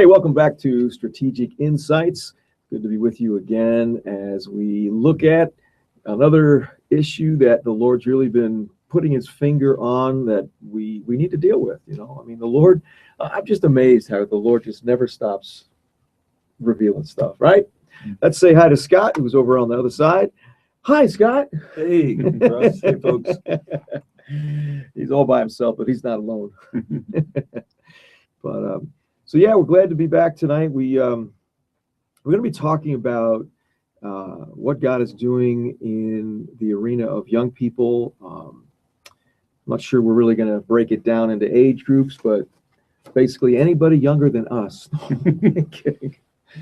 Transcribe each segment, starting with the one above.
Hey, welcome back to Strategic Insights. Good to be with you again as we look at another issue that the Lord's really been putting his finger on that we need to deal with. I mean, the Lord, I'm just amazed how the Lord just never stops revealing stuff, right? Let's say hi to Scott, who's over on the other side. Hi, Scott. Hey, Russ. Hey, folks. He's all by himself, but he's not alone. So yeah, we're glad to be back tonight. We're going to be talking about what God is doing in the arena of young people. I'm not sure we're really going to break it down into age groups, but basically anybody younger than us. Kidding.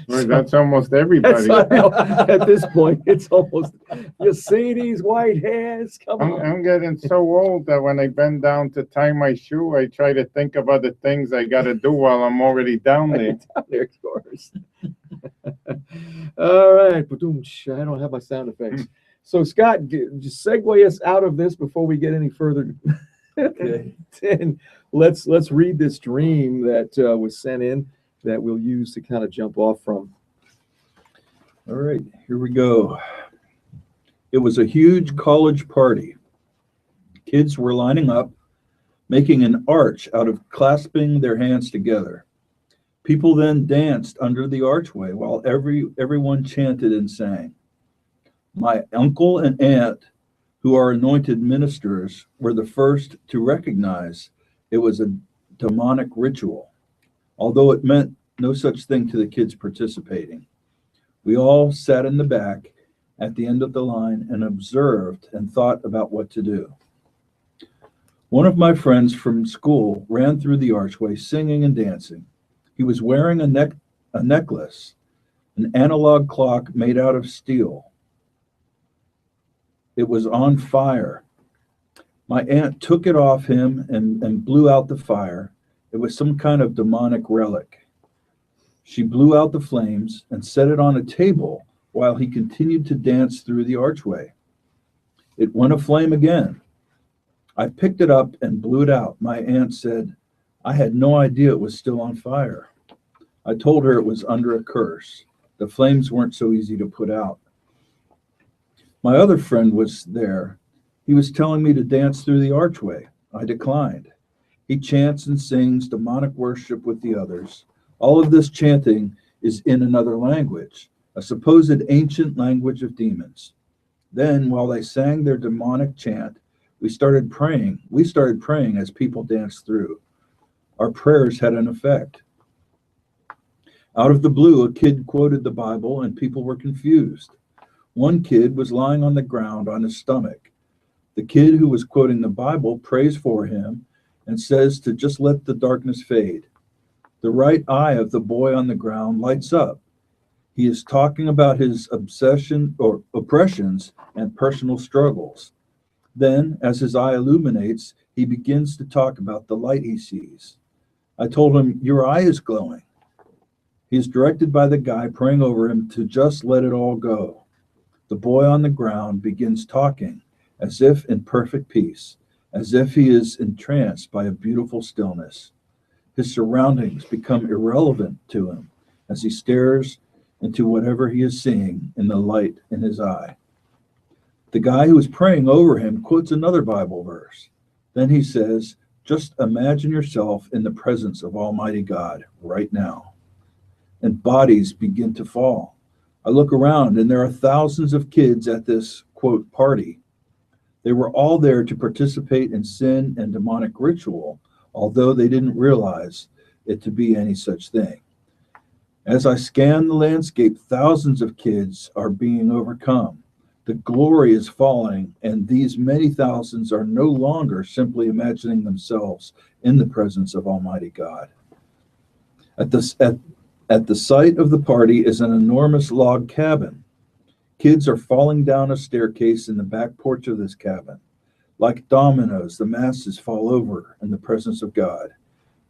Well, that's almost everybody. At this point, it's almost, you see these white hairs? Come on. I'm getting so old that when I bend down to tie my shoe, I try to think of other things I got to do while I'm already down there. Down there, of course. All right. I don't have my sound effects. So, Scott, just segue us out of this before we get any further. Okay. And let's read this dream that was sent in that we'll use to kind of jump off from. All right, here we go. It was a huge college party. Kids were lining up, making an arch out of clasping their hands together. People then danced under the archway while everyone chanted and sang. My uncle and aunt, who are anointed ministers, were the first to recognize it was a demonic ritual, although it meant no such thing to the kids participating. We all sat in the back at the end of the line and observed and thought about what to do. One of my friends from school ran through the archway singing and dancing. He was wearing a necklace, an analog clock made out of steel. It was on fire. My aunt took it off him and blew out the fire. It was some kind of demonic relic. She blew out the flames and set it on a table while he continued to dance through the archway. It went aflame again. I picked it up and blew it out. My aunt said, I had no idea it was still on fire. I told her it was under a curse. The flames weren't so easy to put out. My other friend was there. He was telling me to dance through the archway. I declined. He chants and sings demonic worship with the others. All of this chanting is in another language, a supposed ancient language of demons. Then, while they sang their demonic chant, we started praying. We started praying as people danced through. Our prayers had an effect. Out of the blue, a kid quoted the Bible and people were confused. One kid was lying on the ground on his stomach. The kid who was quoting the Bible prays for him and says to just let the darkness fade. The right eye of the boy on the ground lights up. He is talking about his obsession or oppressions and personal struggles. Then, as his eye illuminates, he begins to talk about the light he sees. I told him, your eye is glowing. He is directed by the guy praying over him to just let it all go. The boy on the ground begins talking as if in perfect peace, as if he is entranced by a beautiful stillness. His surroundings become irrelevant to him as he stares into whatever he is seeing in the light in his eye. The guy who is praying over him quotes another Bible verse. Then he says, just imagine yourself in the presence of Almighty God right now. And bodies begin to fall. I look around and there are thousands of kids at this, quote, party. They were all there to participate in sin and demonic ritual, although they didn't realize it to be any such thing. As I scan the landscape, thousands of kids are being overcome. The glory is falling, and these many thousands are no longer simply imagining themselves in the presence of Almighty God. At the site of the party is an enormous log cabin. Kids are falling down a staircase in the back porch of this cabin. Like dominoes, the masses fall over in the presence of God.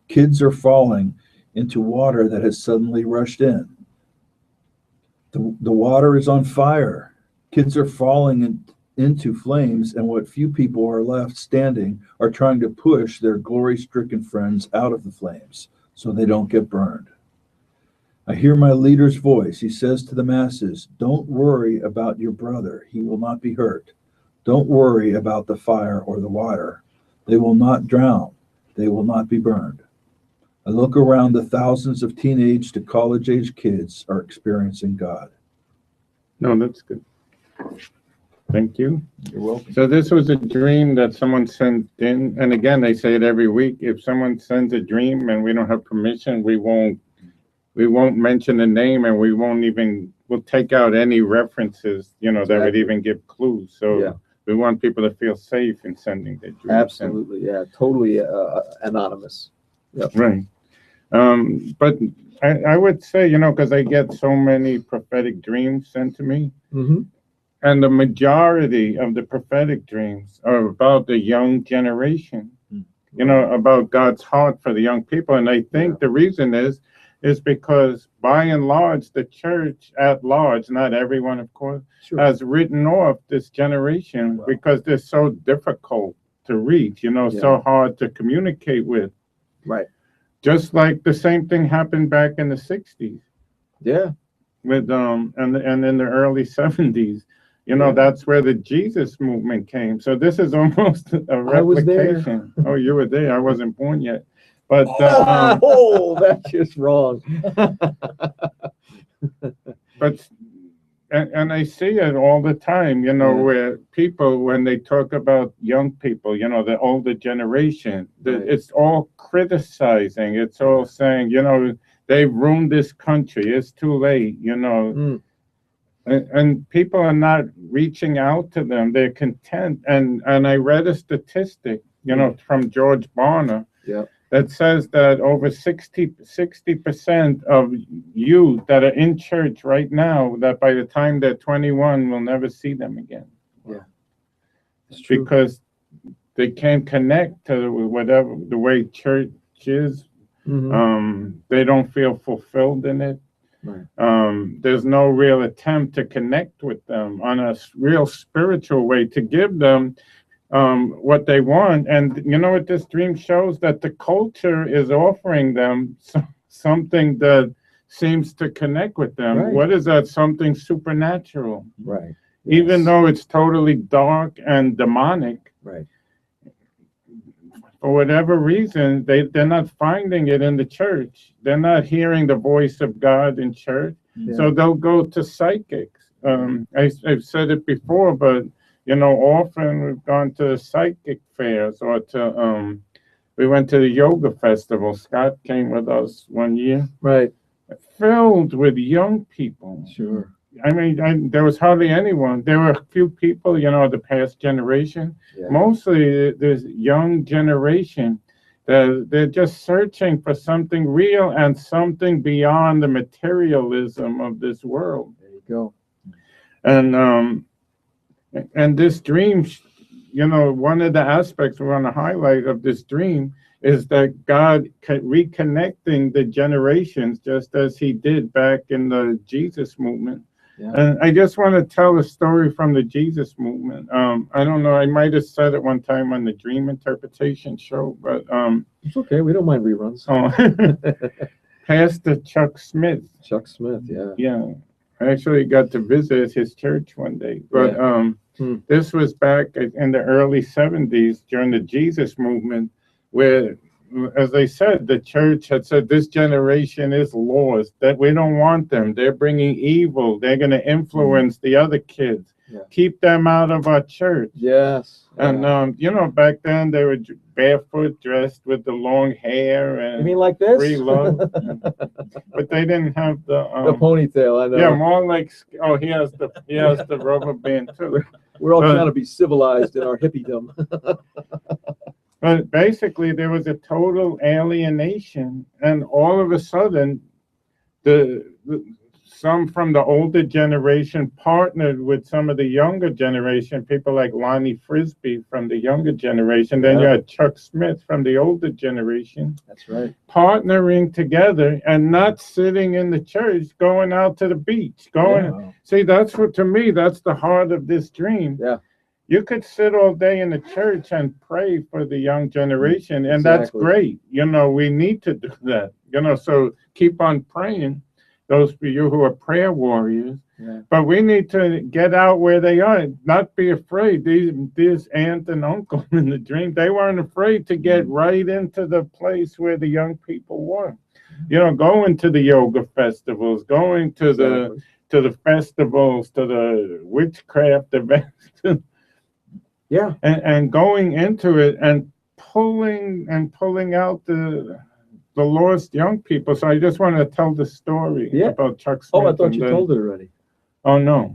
Kids are falling into water that has suddenly rushed in. The water is on fire. Kids are falling into flames, and what few people are left standing are trying to push their glory-stricken friends out of the flames so they don't get burned. I hear my leader's voice. He says to the masses, don't worry about your brother. He will not be hurt. Don't worry about the fire or the water. They will not drown. They will not be burned. I look around, the thousands of teenage to college-age kids are experiencing God. No, that's good. Thank you. You're welcome. So this was a dream that someone sent in, and again, they say it every week. If someone sends a dream and we don't have permission, we won't mention the name, and we'll take out any references, that would even give clues. So Yeah. we want people to feel safe in sending their dreams. Absolutely, yeah, totally anonymous. Yep. Right. But I would say, because I get so many prophetic dreams sent to me, Mm-hmm. and the majority of the prophetic dreams are about the young generation, about God's heart for the young people. And I think the reason is because by and large, the church at large, not everyone, of course, Sure. has written off this generation because they're so difficult to reach, so hard to communicate with. Right. Just like the same thing happened back in the 60s Yeah. with and in the early 70s. That's where the Jesus movement came. So this is almost a I was there. replication. Oh, you were there. I wasn't born yet. But That's just wrong. but I see it all the time, where people, when they talk about young people, the older generation, it's all criticizing. It's all saying, they've ruined this country. It's too late, And people are not reaching out to them. They're content. And I read a statistic, from George Barna, that says that over 60% of youth that are in church right now, that by the time they're 21, we'll never see them again. Yeah, it's true. Because they can't connect to whatever the way church is. Mm-hmm. They don't feel fulfilled in it. Right. There's no real attempt to connect with them on a real spiritual way, to give them what they want. And what this dream shows, that the culture is offering them something that seems to connect with them. Right. What is that? Something supernatural. Right. Even Yes. though it's totally dark and demonic, Right. for whatever reason, they're not finding it in the church. They're not hearing the voice of God in church. Yeah. So they'll go to psychics. I've said it before, but often we've gone to psychic fairs, or to we went to the yoga festival. Scott came with us one year, Right. filled with young people. Sure. I mean, there was hardly anyone. There were a few people, the past generation. Yeah. Mostly this young generation. They're just searching for something real and something beyond the materialism of this world. There you go. And this dream, one of the aspects we want to highlight of this dream is that God reconnecting the generations, just as he did back in the Jesus movement. Yeah. And I just want to tell a story from the Jesus movement. I don't know, I might have said it one time on the dream interpretation show, but It's okay. We don't mind reruns. Pastor Chuck Smith. Chuck Smith. Yeah. Yeah. I actually got to visit his church one day, but this was back in the early 70s during the Jesus movement, where, as I said, the church had said this generation is lost, that we don't want them. They're bringing evil. They're going to influence the other kids. Yeah. Keep them out of our church. Yes. And, back then they were barefoot, dressed with the long hair and You mean like this? free love. But they didn't have the ponytail. I know. yeah, more like, he has the rubber band too. We're all trying to be civilized in our hippiedom. But basically, there was a total alienation, and all of a sudden, some from the older generation partnered with some of the younger generation, people like Lonnie Frisbee from the younger generation. Then you had Chuck Smith from the older generation. That's right. Partnering together and not sitting in the church, going out to the beach, See, to me, that's the heart of this dream. Yeah. You could sit all day in the church and pray for the young generation, and that's great. We need to do that. So keep on praying. those for you who are prayer warriors. Yeah. But we need to get out where they are, not be afraid. These aunt and uncle in the dream, they weren't afraid to get right into the place where the young people were. You know, going to the yoga festivals, going to the festivals, to the witchcraft events, Yeah. and going into it and pulling out the lost young people. So I just want to tell the story about Chuck Smith. Oh, I thought you told it already. Oh no.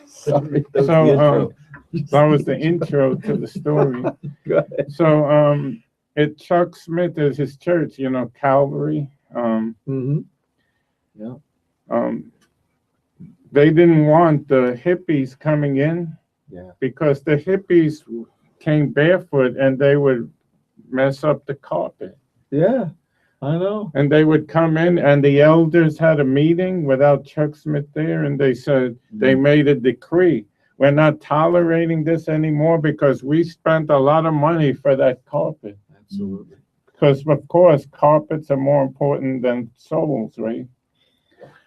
Sorry. So that was the intro to the story. Go ahead. So at Chuck Smith is his church, you know, Calvary. They didn't want the hippies coming in, because the hippies came barefoot and they would mess up the carpet. Yeah, I know. And they would come in, and the elders had a meeting without Chuck Smith there, and they said, they made a decree. We're not tolerating this anymore because we spent a lot of money for that carpet. Absolutely. Because, of course, carpets are more important than souls, right?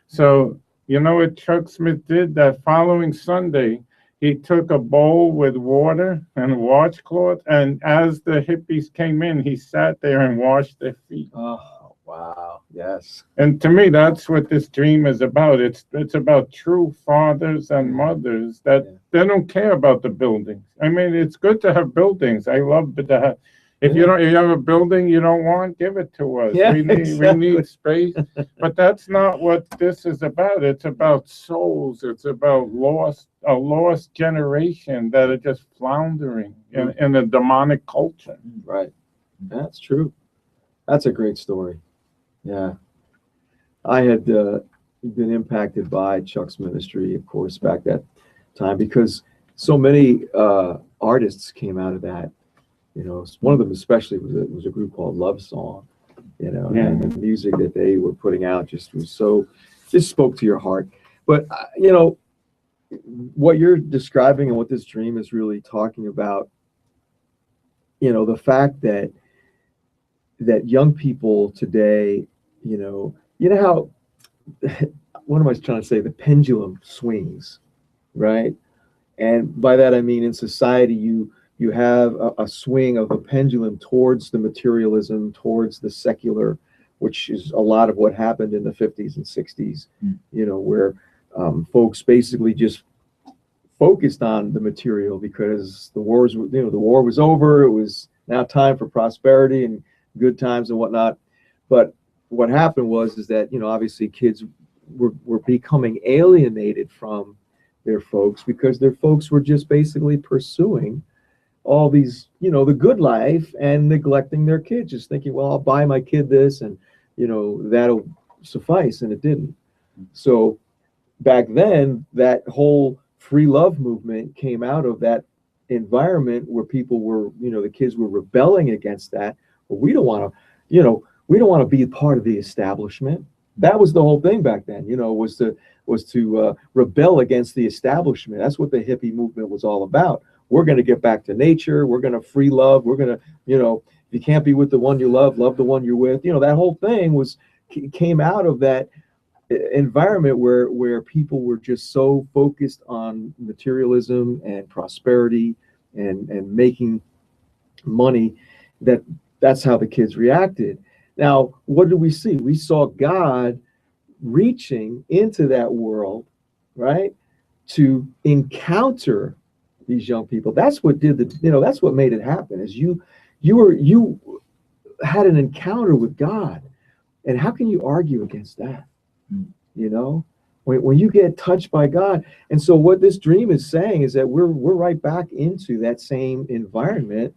So, you know what Chuck Smith did? That following Sunday, he took a bowl with water and a washcloth, and as the hippies came in, he sat there and washed their feet. Oh, wow. Yes. And to me, that's what this dream is about. It's about true fathers and mothers that they don't care about the buildings. I mean, it's good to have buildings. I love to have. If you have a building you don't want, give it to us. Yeah, we need space. But that's not what this is about. It's about souls. It's about a lost generation that are just floundering in a demonic culture. Right. That's true. That's a great story. Yeah. I had been impacted by Chuck's ministry, of course, back that time, because so many artists came out of that. You know, one of them especially was a group called Love Song, you know, and the music that they were putting out just spoke to your heart. But, you know, what you're describing and what this dream is really talking about, you know, the fact that young people today, you know how, what am I trying to say? The pendulum swings, right? And by that, I mean, in society, you have a swing of a pendulum towards the materialism, towards the secular, which is a lot of what happened in the 50s and 60s, you know, where folks basically just focused on the material because the war was over. It was now time for prosperity and good times and whatnot. But what happened is that, you know, obviously kids were becoming alienated from their folks because their folks were just basically pursuing all these, you know, the good life and neglecting their kids, just thinking, well, I'll buy my kid this and, you know, that'll suffice. And it didn't. So back then, that whole free love movement came out of that environment where people were, you know, the kids were rebelling against that. Well, we don't want to be a part of the establishment. That was the whole thing back then, you know, was to rebel against the establishment. That's what the hippie movement was all about. We're going to get back to nature. We're going to free love. We're going to, you know, if you can't be with the one you love the one you're with. You know, that whole thing came out of that environment where people were just so focused on materialism and prosperity and making money that's how the kids reacted. Now, what do we see? We saw God reaching into that world, right, to encounter these young people. That's what that's what made it happen. Is you had an encounter with God, and how can you argue against that? You know, when you get touched by God. And so what this dream is saying is that we're right back into that same environment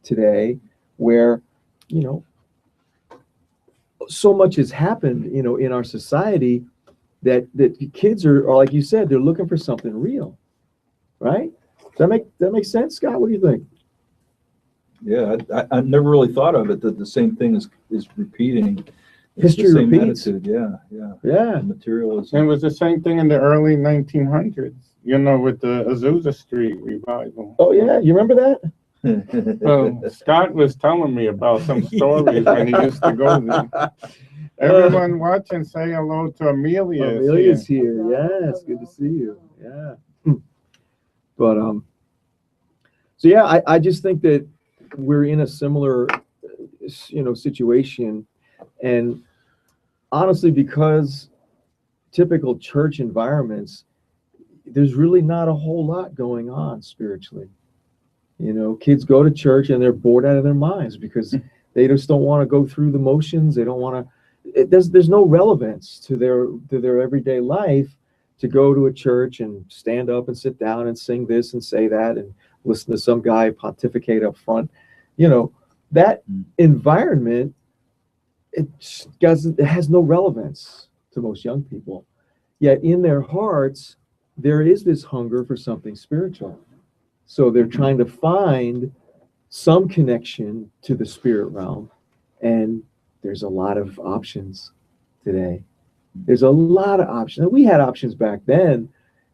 today, where, you know, so much has happened, you know, in our society that kids are, like you said, they're looking for something real, right? Does that make sense, Scott? What do you think? Yeah, I never really thought of it that the same thing is repeating. History repeats. Attitude. Yeah. The materialism. And it was the same thing in the early 1900s, you know, with the Azusa Street revival. Oh yeah, you remember that? So Scott was telling me about some stories when he used to go there. Everyone watching, say hello to Amelia. Amelia's here. Yes, good to see you. Yeah. But so yeah, I just think that we're in a similar, situation, and honestly, because typical church environments, there's really not a whole lot going on spiritually. Kids go to church and they're bored out of their minds because they just don't want to go through the motions. They don't want to. There's no relevance to their everyday life to go to a church and stand up and sit down and sing this and say that and listen to some guy pontificate up front. That environment, it has no relevance to most young people. Yet in their hearts, there is this hunger for something spiritual. So they're trying to find some connection to the spirit realm. And there's a lot of options today. There's a lot of options. And we had options back then,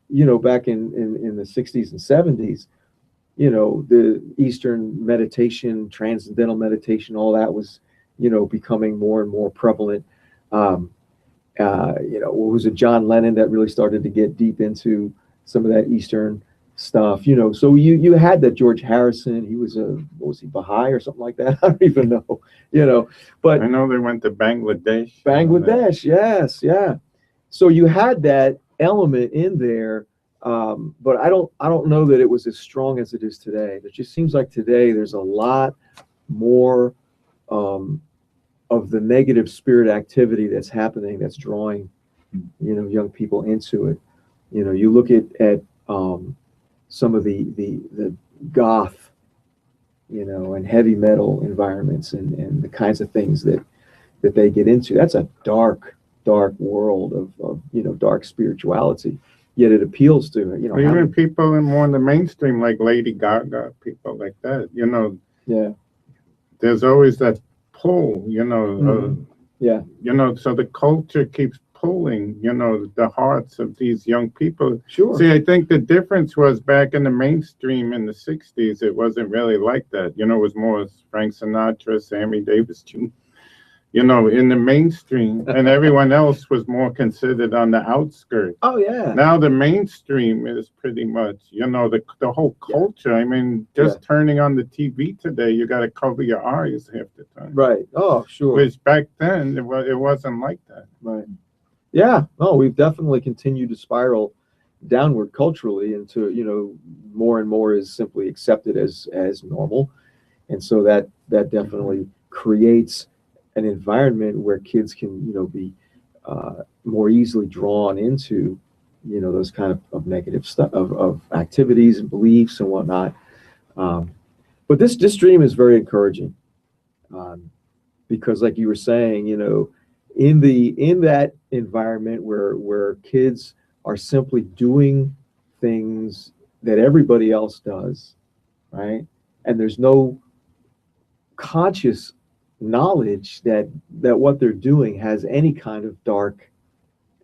back in the 60s and 70s. The Eastern meditation, transcendental meditation, all that was, becoming more and more prevalent. Was it John Lennon that really started to get deep into some of that Eastern stuff? So you had that George Harrison. He was Baha'i or something like that? I don't even know. But I know they went to Bangladesh. Yes, yeah. So you had that element in there, but I don't know that it was as strong as it is today. It just seems like today there's a lot more of the negative spirit activity that's happening, that's drawing, young people into it. You look at some of the goth, and heavy metal environments and the kinds of things that they get into. That's a dark world of dark spirituality. Yet it appeals to even people in more in the mainstream, like Lady Gaga, people like that. Yeah. There's always that pull. Yeah. So the culture keeps pulling, the hearts of these young people. Sure. See, I think the difference was back in the mainstream in the 60s, it wasn't really like that. It was more Frank Sinatra, Sammy Davis Jr., in the mainstream, and everyone else was more considered on the outskirts. Oh, yeah. Now the mainstream is pretty much, the whole culture. I mean, just turning on the TV today, you got to cover your eyes half the time. Right. Oh, sure. Which back then, it wasn't like that. Right. Yeah. Oh, we've definitely continued to spiral downward culturally into, more and more is simply accepted as normal. And so that definitely creates an environment where kids can, be more easily drawn into, those kind of negative stuff, of activities and beliefs and whatnot. But this dream is very encouraging, because like you were saying, in that environment where kids are simply doing things that everybody else does, right? And there's no conscious knowledge that what they're doing has any kind of dark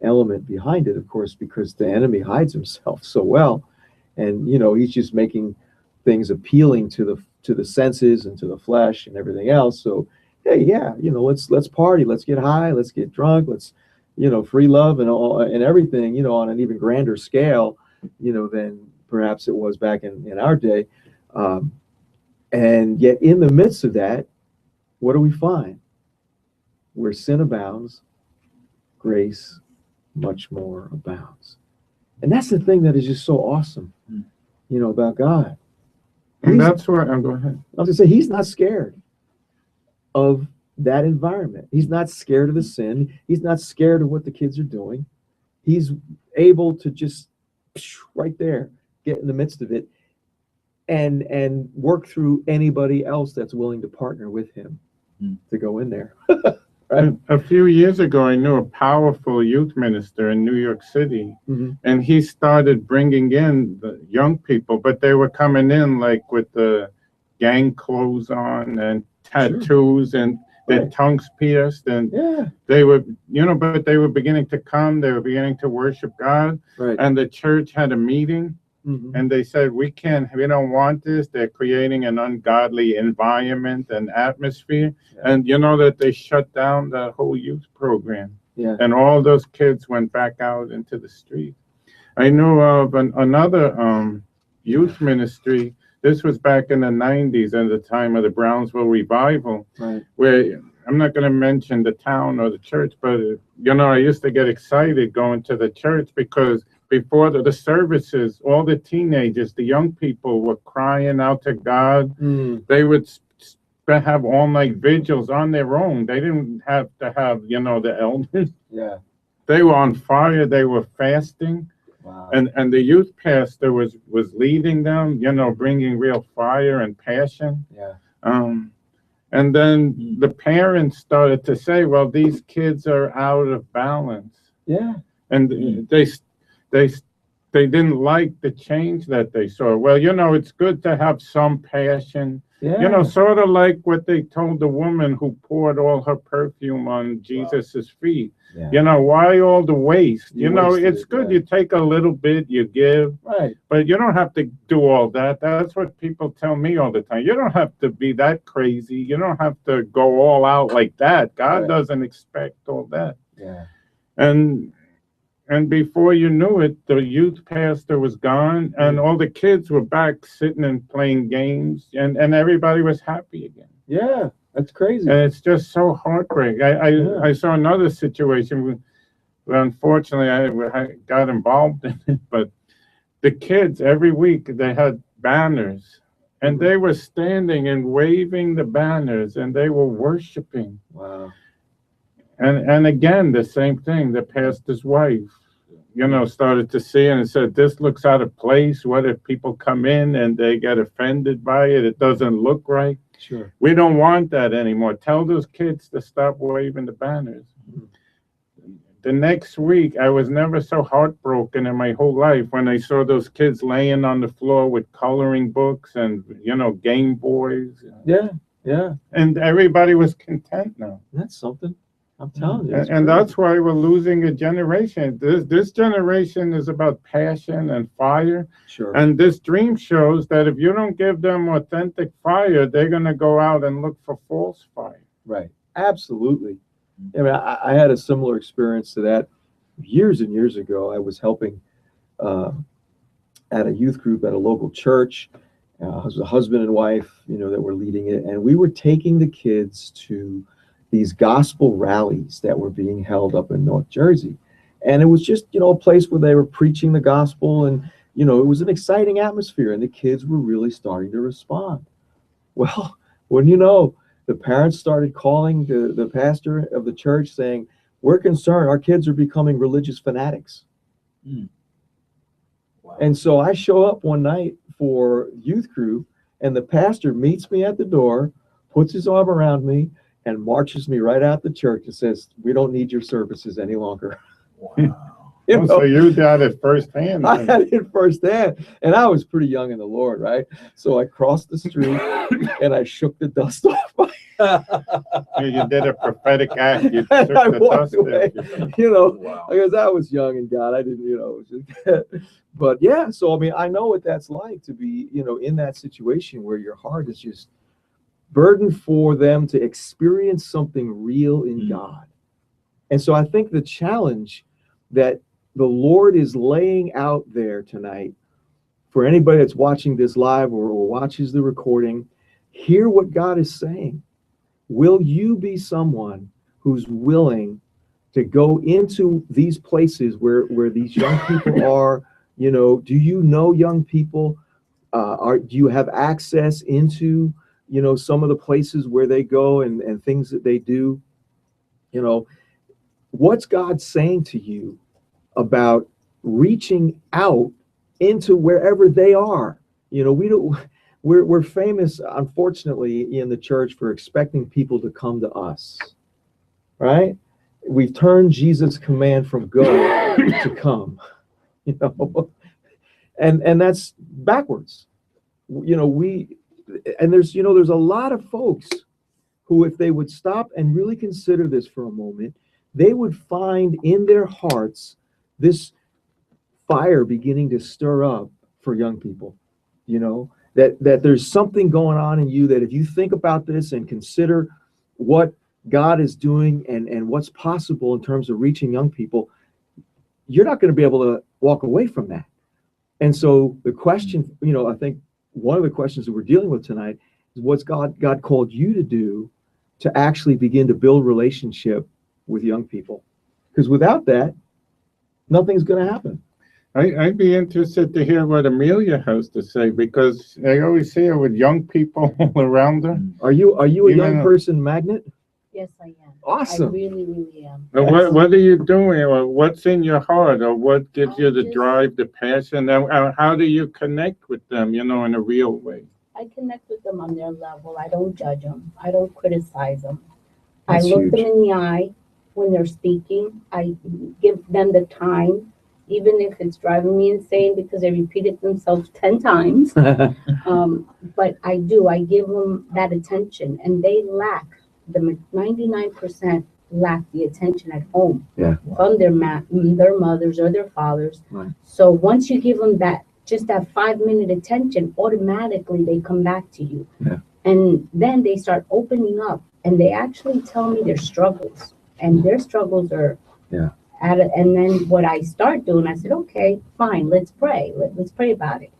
element behind it, of course, because the enemy hides himself so well, and he's just making things appealing to the senses and to the flesh and everything else. So hey, yeah, let's party, let's get high, let's get drunk, let's free love and all and everything, on an even grander scale, than perhaps it was back in our day. And yet in the midst of that, what do we find? Where sin abounds, grace much more abounds. And that's the thing that is just so awesome, about God. And that's what I'm going ahead. I was going to say, he's not scared of that environment. He's not scared of the sin. He's not scared of what the kids are doing. He's able to just right there get in the midst of it and work through anybody else that's willing to partner with him to go in there. Right? A few years ago, I knew a powerful youth minister in New York City, and he started bringing in the young people, but they were coming in like with the gang clothes on and tattoos and their tongues pierced, and they were, but they were beginning to come, they were beginning to worship God, and the church had a meeting, And they said, we don't want this. They're creating an ungodly environment and atmosphere. And you know that they shut down the whole youth program. And all those kids went back out into the street. I knew of another youth ministry. This was back in the 90s at the time of the Brownsville revival, where I'm not going to mention the town or the church, but, I used to get excited going to the church because before the services, all the teenagers, the young people were crying out to God. They would have all-night vigils on their own. They didn't have to have, the elders. They were on fire. They were fasting. Wow. And the youth pastor was leading them, bringing real fire and passion. And then the parents started to say, well, these kids are out of balance. And they didn't like the change that they saw. Well, it's good to have some passion. Sort of like what they told the woman who poured all her perfume on Jesus's feet. Why all the waste? It's good. You take a little bit, you give. But you don't have to do all that. That's what people tell me all the time. You don't have to be that crazy. You don't have to go all out like that. God doesn't expect all that. And before you knew it, the youth pastor was gone, and all the kids were back sitting and playing games, and everybody was happy again. That's crazy. And it's just so heartbreaking. I saw another situation where unfortunately I got involved in it, but the kids, every week, they had banners, and they were standing and waving the banners, and they were worshiping. Wow. And again, the same thing. The pastor's wife, started to see it and said, this looks out of place. What if people come in and they get offended by it? It doesn't look right. Sure. We don't want that anymore. Tell those kids to stop waving the banners. The next week, I was never so heartbroken in my whole life when I saw those kids laying on the floor with coloring books and, Game Boys. And everybody was content now. That's something. I'm telling you. And that's why we're losing a generation. This generation is about passion and fire. Sure. And this dream shows that if you don't give them authentic fire, they're going to go out and look for false fire. Right. Absolutely. I mean, I had a similar experience to that years and years ago. I was helping at a youth group at a local church. It was a husband and wife, that were leading it. And we were taking the kids to these gospel rallies that were being held up in North Jersey. And it was just, a place where they were preaching the gospel, and, it was an exciting atmosphere, and the kids were really starting to respond. Well, when the parents started calling the pastor of the church saying, we're concerned, our kids are becoming religious fanatics. Wow. And so I show up one night for youth group, and the pastor meets me at the door, puts his arm around me, and marches me right out the church and says, we don't need your services any longer. Wow. So you got it firsthand. I had it firsthand. And I was pretty young in the Lord, right? So I crossed the street and I shook the dust off my You did a prophetic act. You and took I the walked dust away. off. Wow. Because I was young in God. I didn't, but yeah, so I mean, I know what that's like to be, in that situation where your heart is just burdened for them to experience something real in God. And so I think the challenge that the Lord is laying out there tonight for anybody that's watching this live or watches the recording, hear what God is saying. Will you be someone who's willing to go into these places where these young people are? Do you know young people? Do you have access into some of the places where they go and things that they do? What's God saying to you about reaching out into wherever they are? We're famous, unfortunately, in the church for expecting people to come to us, right? We've turned Jesus' command from go to come, and that's backwards. There's a lot of folks who, if they would stop and really consider this for a moment, they would find in their hearts this fire beginning to stir up for young people, you know, that there's something going on in you that if you think about this and consider what God is doing and what's possible in terms of reaching young people, you're not going to be able to walk away from that. And so the question, you know, I think one of the questions that we're dealing with tonight is what's God called you to do to actually begin to build relationship with young people? Because without that, nothing's going to happen. I'd be interested to hear what Amelia has to say, because I always see her with young people all around her. Are you a young person magnet? Yes, I am. Awesome. I really, really am. What are you doing, or what's in your heart, or what gives you the drive, the passion, and how do you connect with them, you know, in a real way? I connect with them on their level. I don't judge them. I don't criticize them. That's I look huge. them in the eye when they're speaking. I give them the time, even if it's driving me insane because they repeated themselves 10 times. But I give them that attention, and they lack, the 99% lack the attention at home from their mothers or their fathers. Right. So once you give them just that 5-minute attention, automatically they come back to you. Yeah. And then they start opening up, and they actually tell me their struggles, and their struggles are and then what I start doing, I said, okay, fine, let's pray. Let's pray about it.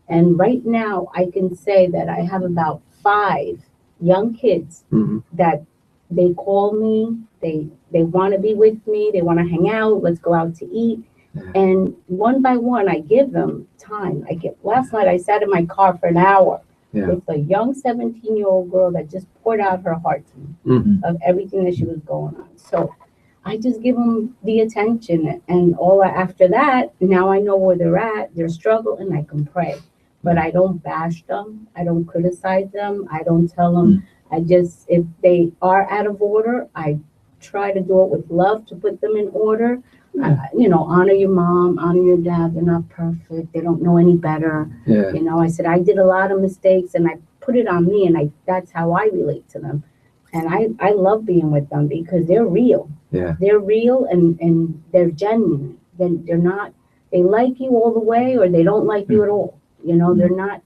And right now I can say that I have about 5 young kids that they call me, they want to be with me, they want to hang out, let's go out to eat. And one by one, I give them time. Last night I sat in my car for an hour with a young 17-year-old girl that just poured out her heart to me of everything that she was going on. So I just give them the attention, and after that, now I know where they're at, their struggle, and I can pray. But I don't bash them. I don't criticize them. I don't tell them. If they are out of order, I try to do it with love to put them in order. Honor your mom, honor your dad. They're not perfect. They don't know any better. Yeah. You know, I said, I did a lot of mistakes, and I put it on me, and that's how I relate to them. And I love being with them because they're real. Yeah. They're real, and they're genuine. They like you all the way, or they don't like you at all. You know, they're not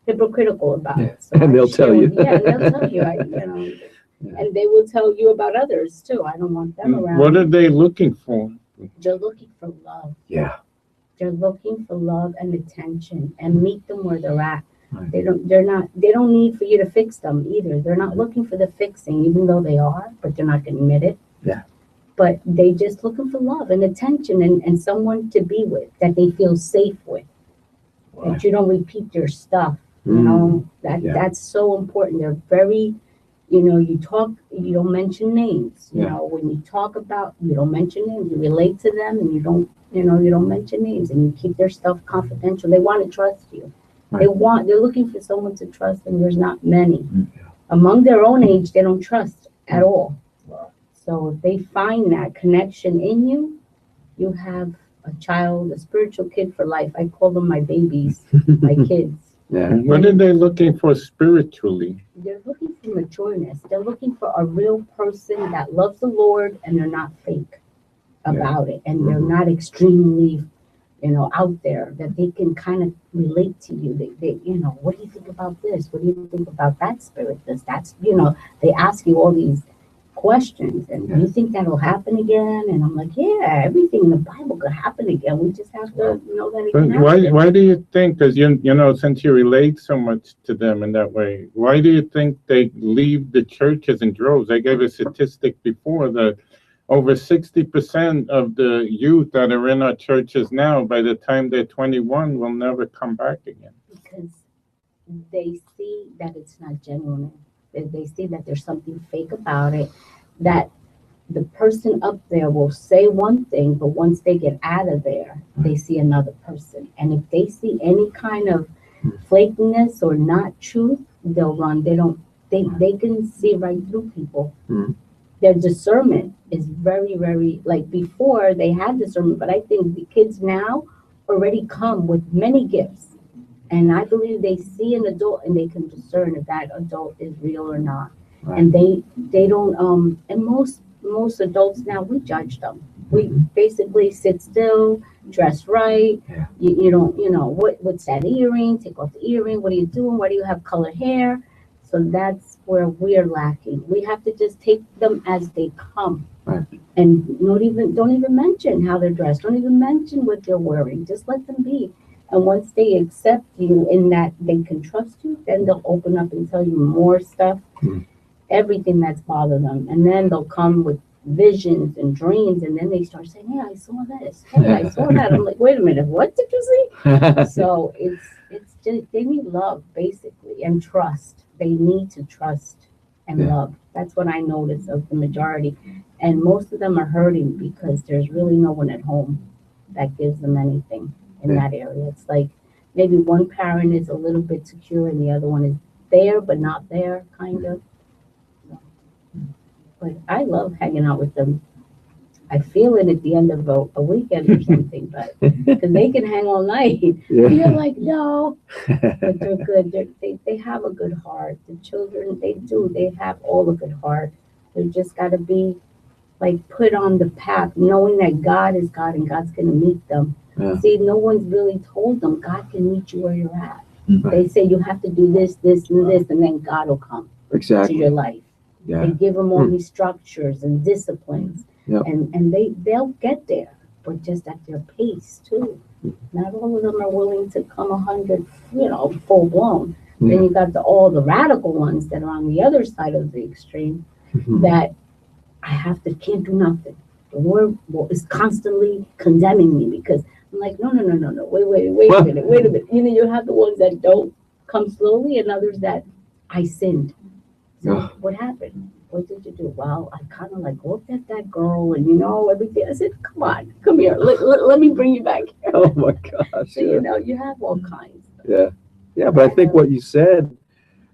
hypocritical about it. So and they'll tell you. Yeah, they'll tell you. And they will tell you about others too. I don't want them around. What are they looking for? They're looking for love. Yeah. They're looking for love and attention, and meet them where they're at. Right. They don't need for you to fix them either. They're not looking for the fixing, even though they are, but they're not going to admit it. Yeah. But they just looking for love and attention and someone to be with that they feel safe with. Wow. That you don't repeat their stuff. You know, that's so important. They're very, you don't mention names. You know, when you talk about, you don't mention names. You relate to them, and you don't mention names, and you keep their stuff confidential. They want to trust you. Right. They're looking for someone to trust, and there's not many. Among their own age, they don't trust at all. Wow. So if they find that connection in you, you have a child, a spiritual kid for life. I call them my babies, my kids. Yeah. What are they looking for spiritually? They're looking for matureness. They're looking for a real person that loves the Lord, and they're not fake about it, and they're not extremely out there, that they can kind of relate to you. They what do you think about this? What do you think about that spirit? That's they ask you all these questions, and do you think that'll happen again? And I'm like, yeah, everything in the Bible could happen again. We just have to know that it can happen. Why do you think, because since you relate so much to them in that way, why do you think they leave the churches in droves? I gave a statistic before that over 60% of the youth that are in our churches now, by the time they're 21, will never come back again. Because they see that it's not genuine. They see that there's something fake about it, that the person up there will say one thing, but once they get out of there, they see another person. And if they see any kind of flakiness or not truth, they'll run. They can see right through people. Their discernment is very, very, like before they had discernment, but I think the kids now already come with many gifts. And I believe they see an adult and they can discern if that adult is real or not. Right. And they don't, and most adults now, we judge them. We basically sit still dress right. Yeah. You don't, what's that earring? Take off the earring. What are you doing? Why do you have colored hair? So that's where we're lacking. We have to just take them as they come. Right. And don't even mention how they're dressed. Don't even mention what they're wearing. Just let them be. And once they accept you in that they can trust you, then they'll open up and tell you more stuff, everything that's bothered them. And then they'll come with visions and dreams, and then they start saying, "Hey, I saw this. Hey, I saw that." I'm like, "Wait a minute, what did you see?" So it's just they need love basically and trust. They need to trust and love. That's what I notice of the majority, and most of them are hurting because there's really no one at home that gives them anything in that area. It's like maybe one parent is a little bit secure and the other one is there but not there, kind of. But I love hanging out with them. I feel it at the end of a weekend or something, but because they can hang all night. And you're like, no, but they're good. They have a good heart. The children, they have all a good heart. They just got to be like put on the path, knowing that God is God and God's going to meet them. Yeah. See, no one's really told them God can meet you where you're at. Right. They say you have to do this, this, and this, and then God will come to your life. Yeah. They give them all these structures and disciplines, and they'll get there, but just at their pace too. Not all of them are willing to come 100, full blown. Then you got all the radical ones that are on the other side of the extreme that can't do nothing. The Lord is constantly condemning me because I'm like, no, wait a minute. You have the ones that don't come slowly and others that I sinned. So what happened? What did you do? Well, I kind of like looked at that girl and everything. I said, come here. Let me bring you back here. Oh my gosh. So, you have all kinds. Yeah, but I think what you said,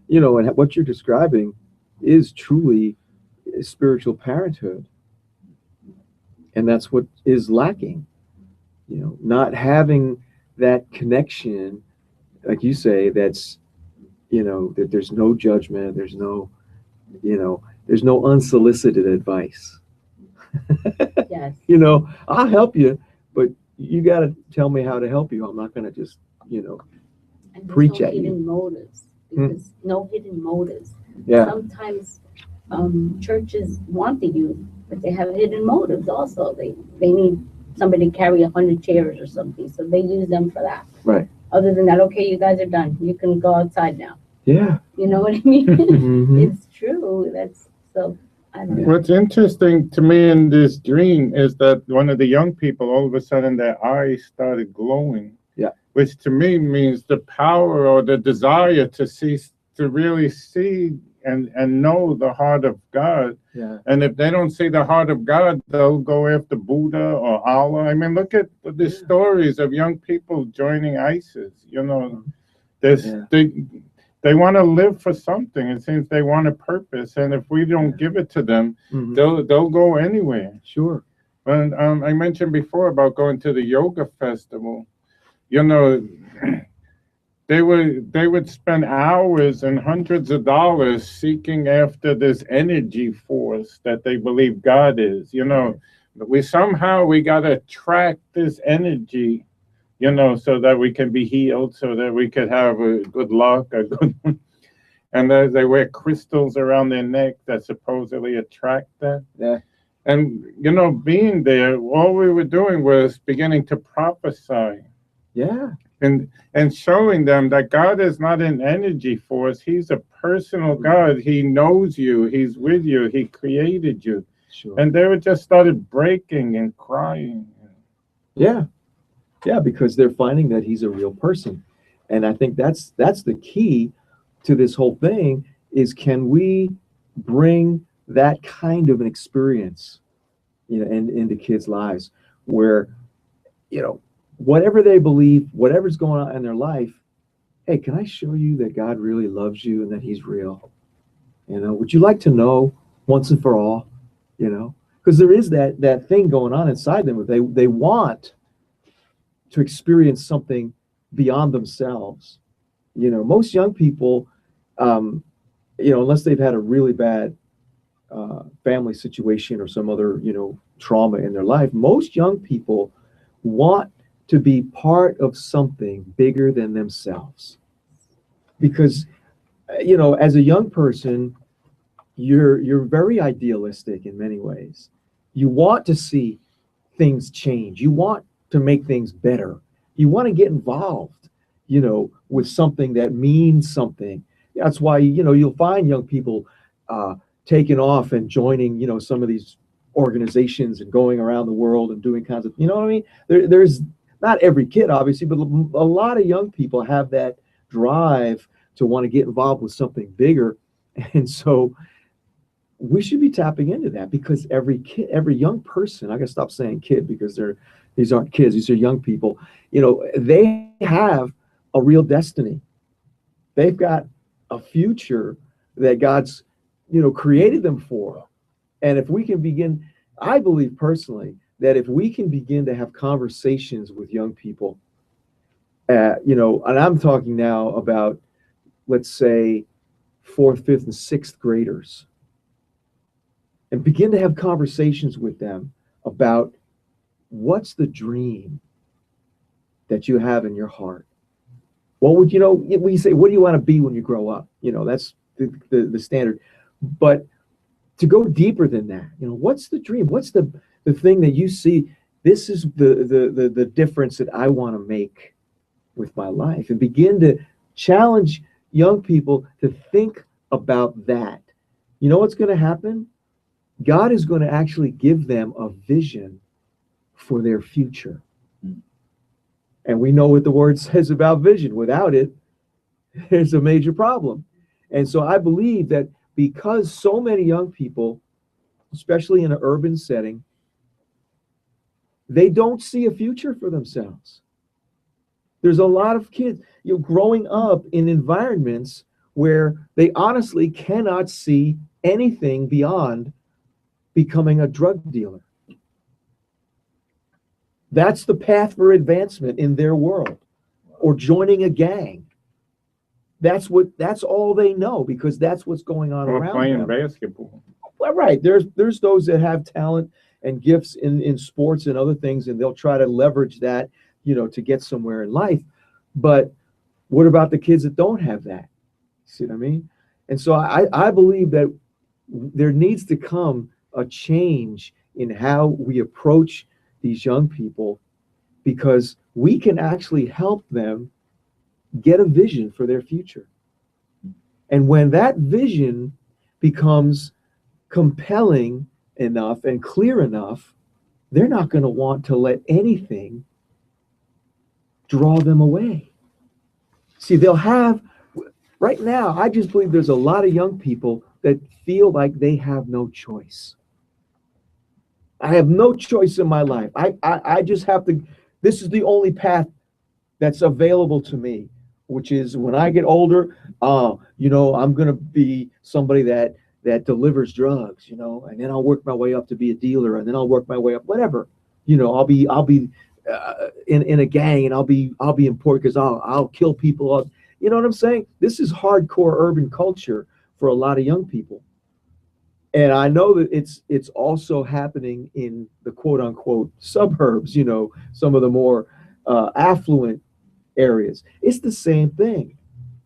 and what you're describing is truly spiritual parenthood. And that's what is lacking, not having that connection, like you say, that's, that there's no judgment, there's no unsolicited advice. Yes. I'll help you, but you got to tell me how to help you. I'm not going to just, and preach no at you. Hidden motives, because no hidden motives. Yeah. Sometimes churches want the youth, but they have hidden motives also. They need somebody to carry 100 chairs or something, so they use them for that. Right. Other than that, okay, you guys are done. You can go outside now. Yeah. You know what I mean? Mm-hmm. It's true. That's so. I don't know. What's interesting to me in this dream is that one of the young people, all of a sudden, their eyes started glowing. Yeah. Which to me means the power or the desire to really see and know the heart of God. Yeah. And if they don't see the heart of God, they'll go after Buddha or Allah. I mean, look at the stories of young people joining ISIS. They want to live for something. It seems they want a purpose, and if we don't give it to them, they'll go anywhere. Sure. And I mentioned before about going to the yoga festival. They would spend hours and hundreds of dollars seeking after this energy force that they believe God is. We got to track this energy, so that we can be healed, so that we could have a good luck, and they wear crystals around their neck that supposedly attract that. Yeah. And, being there, all we were doing was beginning to prophesy. Yeah. And showing them that God is not an energy force. He's a personal God. He knows you. He's with you. He created you. Sure. And they would just started breaking and crying. Yeah. Yeah, because they're finding that he's a real person. And I think that's the key to this whole thing is, can we bring that kind of an experience, into kids' lives where, whatever they believe, whatever's going on in their life, hey, can I show you that God really loves you and that he's real? Would you like to know once and for all, because there is that thing going on inside them where they want to experience something beyond themselves. Most young people, unless they've had a really bad family situation or some other, trauma in their life, most young people want to be part of something bigger than themselves. Because, as a young person, you're very idealistic in many ways. You want to see things change. You want to make things better. You want to get involved, with something that means something. That's why, you'll find young people taking off and joining, some of these organizations and going around the world and doing kinds of, what I mean? There's not every kid, obviously, but a lot of young people have that drive to want to get involved with something bigger. And so we should be tapping into that, because every kid, every young person, I gotta stop saying kid, because these aren't kids, these are young people, they have a real destiny. They've got a future that God's, created them for. And if we can begin, I believe personally, that if we can begin to have conversations with young people, and I'm talking now about, let's say, 4th, 5th, and 6th graders, and begin to have conversations with them about what's the dream that you have in your heart. What would we say, what do you want to be when you grow up? That's the standard. But to go deeper than that, what's the dream? What's the thing that you see? This is the difference that I want to make with my life, and begin to challenge young people to think about that. You know what's going to happen? God is going to actually give them a vision for their future. And we know what the word says about vision. Without it, there's a major problem. And so I believe that because so many young people, especially in an urban setting, they don't see a future for themselves. There's a lot of kids, growing up in environments where they honestly cannot see anything beyond becoming a drug dealer. That's the path for advancement in their world, or joining a gang. That's all they know, because that's what's going on or around playing them. basketball. Well, right. There's those that have talent and gifts in sports and other things, and they'll try to leverage that, to get somewhere in life. But what about the kids that don't have that? See what I mean? And so I believe that there needs to come a change in how we approach these young people, because we can actually help them get a vision for their future. And when that vision becomes compelling enough and clear enough, they're not going to want to let anything draw them away. See, right now, I just believe there's a lot of young people that feel like they have no choice. I have no choice in my life. I just have to, this is the only path that's available to me, which is when I get older, I'm going to be somebody that delivers drugs, and then I'll work my way up to be a dealer, and then I'll work my way up, whatever. I'll be in a gang, and I'll be important because I'll kill people. You know what I'm saying? This is hardcore urban culture for a lot of young people. And I know that it's also happening in the quote unquote suburbs, some of the more affluent areas. It's the same thing.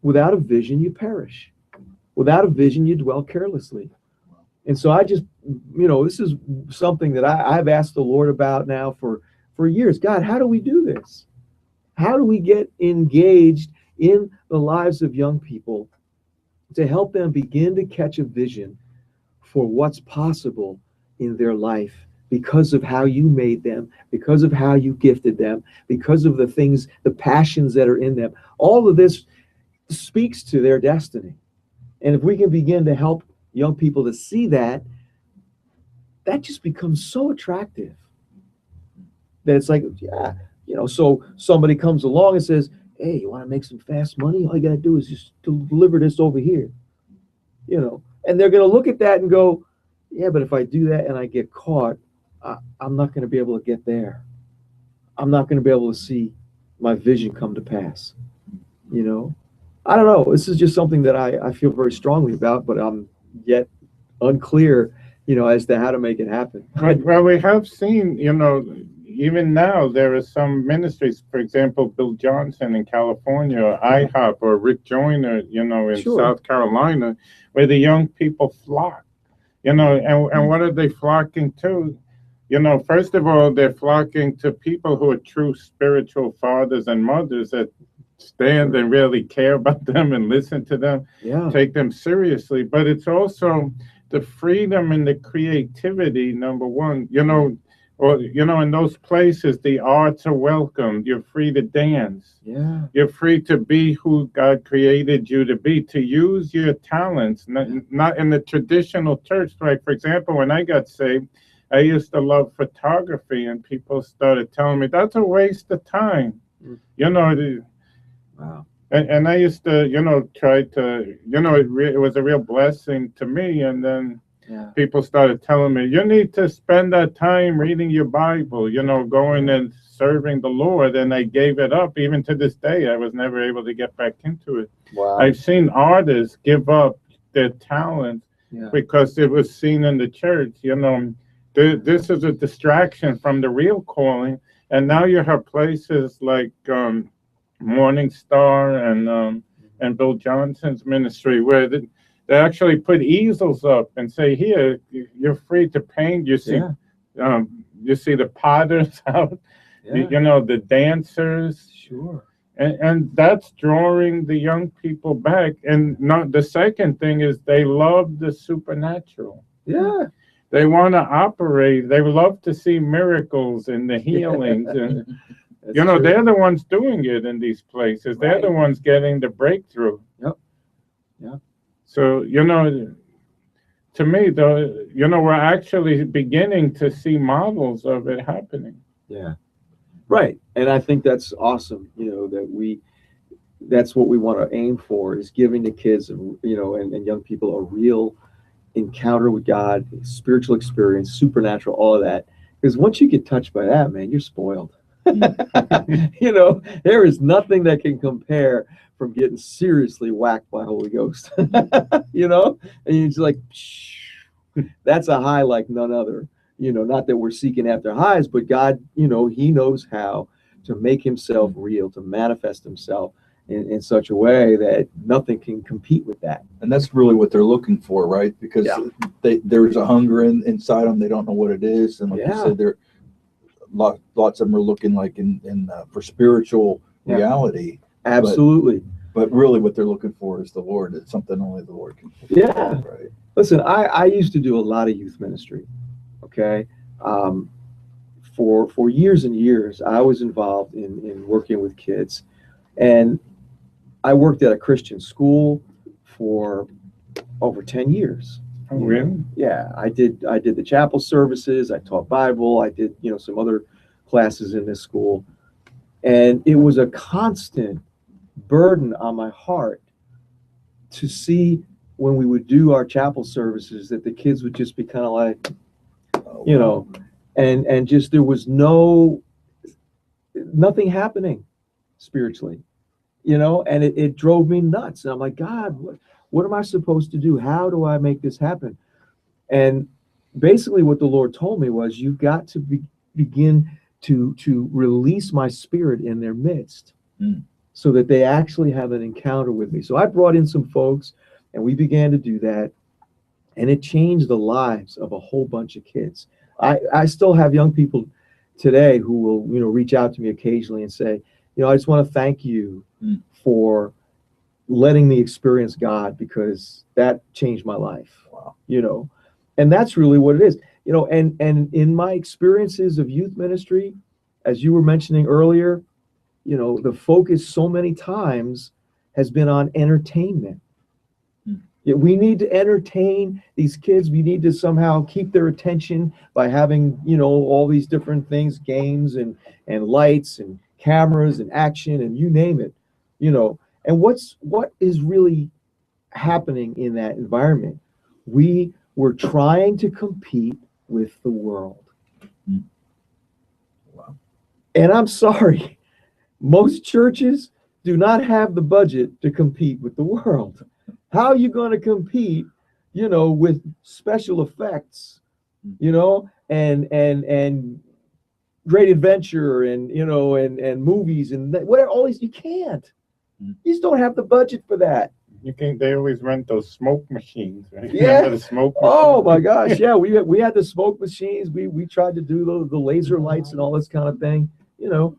Without a vision, you perish. Without a vision, you dwell carelessly. And so I just, this is something that I've asked the Lord about now for years. God, how do we do this? How do we get engaged in the lives of young people to help them begin to catch a vision for what's possible in their life, because of how you made them, because of how you gifted them, because of the things, the passions that are in them. All of this speaks to their destiny. And if we can begin to help young people to see that, that just becomes so attractive that it's like, yeah, so somebody comes along and says, hey, you want to make some fast money? All you got to do is just deliver this over here, and they're going to look at that and go, yeah, but if I do that and I get caught, I'm not going to be able to get there. I'm not going to be able to see my vision come to pass. I don't know. This is just something that I feel very strongly about, but I'm yet unclear, as to how to make it happen. Well, we have seen, even now there are some ministries, for example, Bill Johnson in California, or IHOP, or Rick Joyner, in Sure. South Carolina, where the young people flock, and what are they flocking to? First of all, they're flocking to people who are true spiritual fathers and mothers that stand and really care about them and listen to them, take them seriously. But it's also the freedom and the creativity, number one, in those places, the arts are welcomed. You're free to dance. Yeah. You're free to be who God created you to be, to use your talents, not in the traditional church. Like, for example, when I got saved, I used to love photography, and people started telling me that's a waste of time. Wow. And I used to, try to, it was a real blessing to me. And then people started telling me, you need to spend that time reading your Bible, going and serving the Lord. And I gave it up. Even to this day, I was never able to get back into it. Wow. I've seen artists give up their talent because it was seen in the church. This is a distraction from the real calling. And now you have places like Morning Star and Bill Johnson's ministry, where they actually put easels up and say, here, you're free to paint. You see the potters out, the dancers. Sure. And that's drawing the young people back. And not the second thing is they love the supernatural. Yeah. They want to operate. They love to see miracles and the healings. And they're the ones doing it in these places. They're the ones getting the breakthrough. Yep. Yeah. So, to me, though, we're actually beginning to see models of it happening. Yeah. Right. And I think that's awesome, that's what we want to aim for, is giving the kids, and young people a real encounter with God, spiritual experience, supernatural, all of that. Because once you get touched by that, man, you're spoiled. There is nothing that can compare from getting seriously whacked by Holy Ghost. And you're just like, that's a high like none other. Not that we're seeking after highs, but God, he knows how to make himself real, to manifest himself in such a way that nothing can compete with that. And that's really what they're looking for, right? Because there's a hunger inside them. They don't know what it is. And like you said, they're lots of them are looking like for spiritual reality. Absolutely. But really what they're looking for is the Lord. It's something only the Lord can fulfill. Yeah. Right. Listen, I used to do a lot of youth ministry. Okay. For years and years, I was involved in working with kids. And I worked at a Christian school for over 10 years. Oh, really? Yeah, I did the chapel services. I taught Bible. I did, some other classes in this school. And it was a constant burden on my heart to see when we would do our chapel services that the kids would just be kind of like, and just there was nothing happening spiritually, and it drove me nuts. And I'm like, God, what am I supposed to do? How do I make this happen? And basically what the Lord told me was, you've got to begin to release my spirit in their midst so that they actually have an encounter with me. So I brought in some folks and we began to do that. And it changed the lives of a whole bunch of kids. I still have young people today who will, reach out to me occasionally and say, I just want to thank you for letting me experience God, because that changed my life. Wow. And that's really what it is. And in my experiences of youth ministry, as you were mentioning earlier, the focus so many times has been on entertainment. We need to entertain these kids. We need to somehow keep their attention by having, all these different things, games and lights and cameras and action and you name it, And what is really happening in that environment? We were trying to compete with the world. Wow. And I'm sorry, most churches do not have the budget to compete with the world. How are you going to compete, with special effects, and Great Adventure and, you know, and movies and whatever, all these, you can't. You just don't have the budget for that. You think they always rent those smoke machines, right? Yeah. Remember the smoke machines? Oh my gosh, yeah, we had the smoke machines. We tried to do the laser lights and all this kind of thing, you know,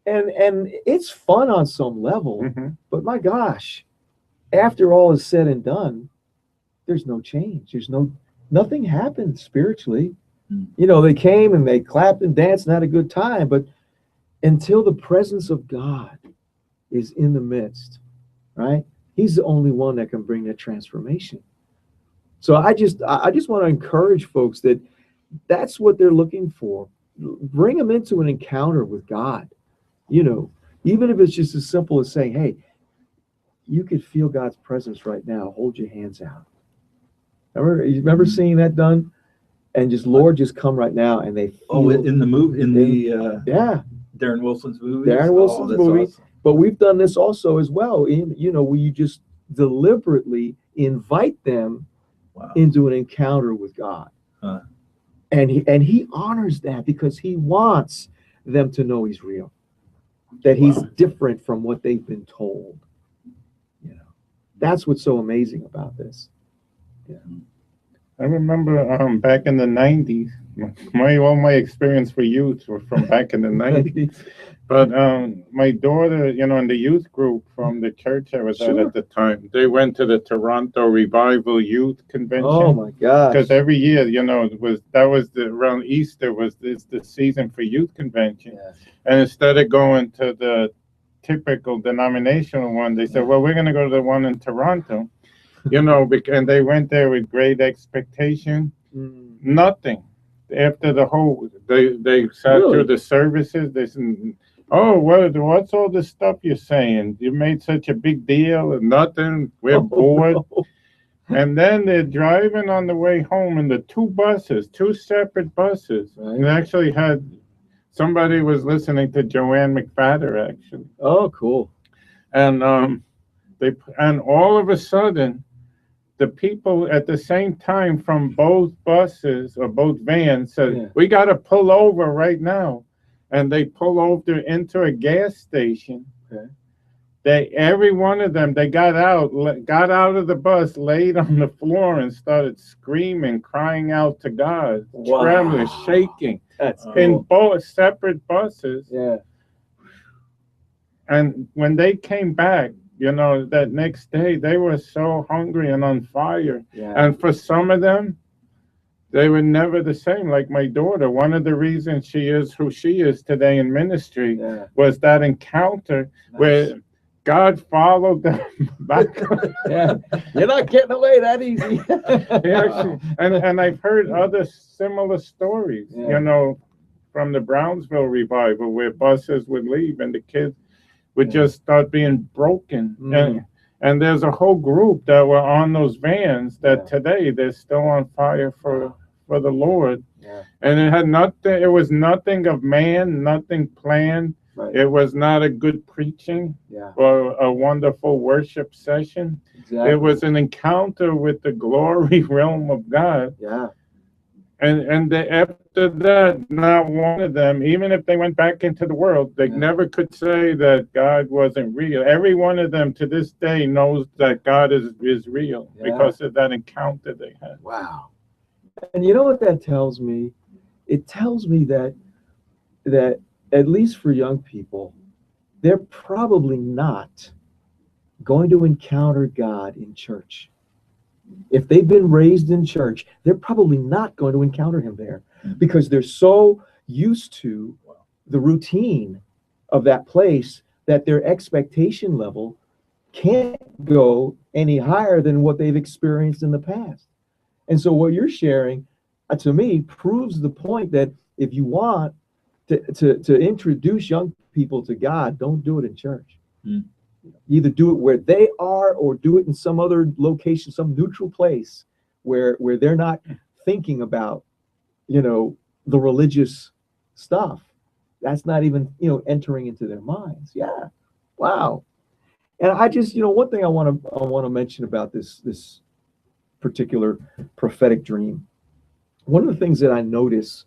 and it's fun on some level. Mm-hmm. But my gosh, after all is said and done, there's no change. Nothing happened spiritually. You know, they came and they clapped and danced and had a good time, but until the presence of God is in the midst, right? He's the only one that can bring that transformation. So I just want to encourage folks that that's what they're looking for. Bring them into an encounter with God. You know, even if it's just as simple as saying, hey, you could feel God's presence right now. Hold your hands out. Remember seeing that done? And just, Lord, just come right now. And they feel. In the movie, yeah. Darren Wilson's movie. Darren Wilson's movie. Awesome. But we've done this also as well. You know, where you just deliberately invite them into an encounter with God. And he honors that because he wants them to know he's real. That he's different from what they've been told. You know, that's what's so amazing about this. Yeah. I remember back in the 90s, all my experience for youth were from back in the 90s. But my daughter, you know, in the youth group from the church I was at the time, they went to the Toronto Revival Youth Convention. Oh my gosh! Because every year, you know, around Easter it's the season for youth convention, and instead of going to the typical denominational one, they said, well, we're going to go to the one in Toronto. You know, and they went there with great expectation. Nothing. After the whole, they sat through the services. They said, oh, what's all this stuff you're saying? You made such a big deal and nothing. We're bored. No. And then they're driving on the way home in the two separate buses. Right. And actually somebody was listening to Joanne McFadder, actually. Oh, cool. And all of a sudden, the people at the same time from both buses or both vans said, we got to pull over right now. And they pull over into a gas station. Every one of them, they got out of the bus, laid on the floor and started screaming, crying out to God, trembling, shaking. That's cool. In both separate buses. Yeah. And when they came back, you know, that next day, they were so hungry and on fire. Yeah. And for some of them, they were never the same. Like my daughter, one of the reasons she is who she is today in ministry was that encounter where God followed them back. You're not getting away that easy. And I've heard other similar stories, you know, from the Brownsville revival where buses would leave and the kids would just start being broken. And there's a whole group that were on those vans that today they're still on fire for the Lord. And it was nothing of man, nothing planned. It was not a good preaching or a wonderful worship session. It was an encounter with the glory realm of God. And after that, not one of them, even if they went back into the world, they never could say that God wasn't real. Every one of them to this day knows that God is real because of that encounter they had. Wow. And you know what that tells me? It tells me that at least for young people, they're probably not going to encounter God in church. If they've been raised in church, they're probably not going to encounter him there because they're so used to the routine of that place that their expectation level can't go any higher than what they've experienced in the past. And so what you're sharing, to me, proves the point that if you want to introduce young people to God, don't do it in church. Either do it where they are or do it in some other location, some neutral place where they're not thinking about, you know, the religious stuff. That's not even, you know, entering into their minds. Yeah. Wow. And I just, you know, one thing I want to mention about this particular prophetic dream. One of the things that I notice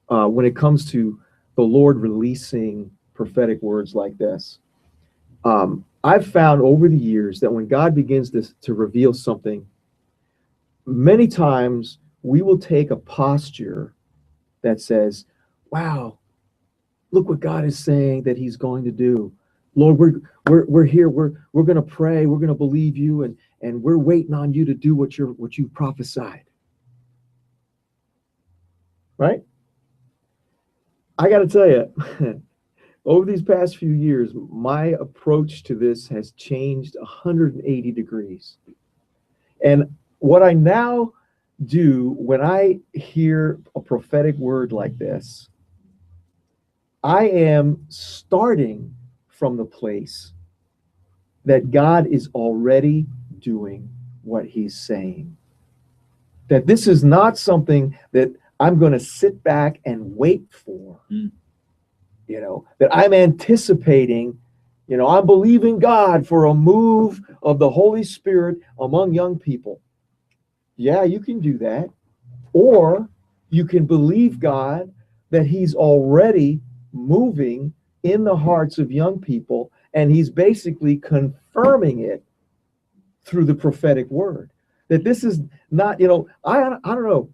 when it comes to the Lord releasing prophetic words like this. I've found over the years that when God begins to reveal something, many times we will take a posture that says, wow, look what God is saying that he's going to do. Lord, we're here. We're going to pray. We're going to believe you, and we're waiting on you to do what you prophesied. Right? I got to tell you, over these past few years, my approach to this has changed 180 degrees. And what I now do when I hear a prophetic word like this, I am starting from the place that God is already doing what he's saying. That this is not something that I'm going to sit back and wait for. You know, that I'm anticipating, you know, I'm believing God for a move of the Holy Spirit among young people. Yeah, you can do that. Or you can believe God that he's already moving in the hearts of young people, and he's basically confirming it through the prophetic word. That this is not, you know, I don't know.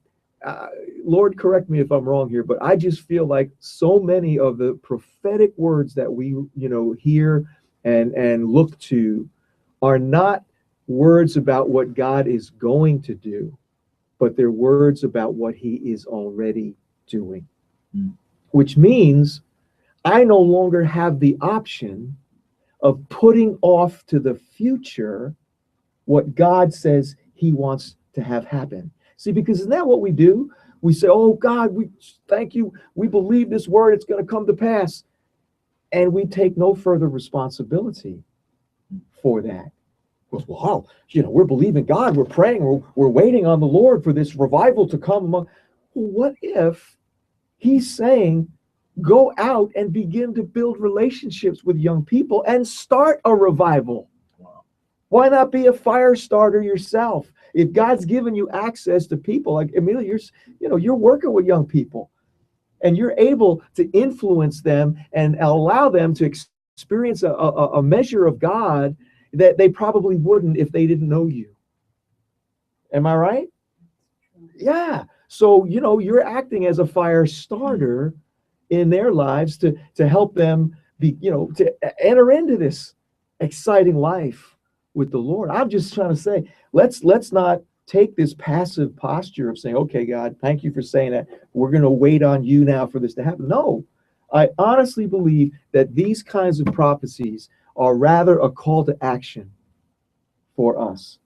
Lord, correct me if I'm wrong here, but I just feel like so many of the prophetic words that we, you know, hear and look to are not words about what God is going to do, but they're words about what he is already doing. Which means I no longer have the option of putting off to the future what God says he wants to have happen. See, because isn't that what we do? We say, oh, God, we thank you. We believe this word. It's going to come to pass. And we take no further responsibility for that. Well, you know, we're believing God. We're praying. We're waiting on the Lord for this revival to come. Well, what if he's saying, go out and begin to build relationships with young people and start a revival? Wow. Why not be a fire starter yourself? If God's given you access to people, like Amelia, you're working with young people, and you're able to influence them and allow them to experience a measure of God that they probably wouldn't if they didn't know you. Am I right? Yeah. So, you know, you're acting as a fire starter in their lives to help them be, you know, to enter into this exciting life with the Lord. I'm just trying to say, let's not take this passive posture of saying, okay, God, thank you for saying that. We're going to wait on you now for this to happen. No, I honestly believe that these kinds of prophecies are rather a call to action for us.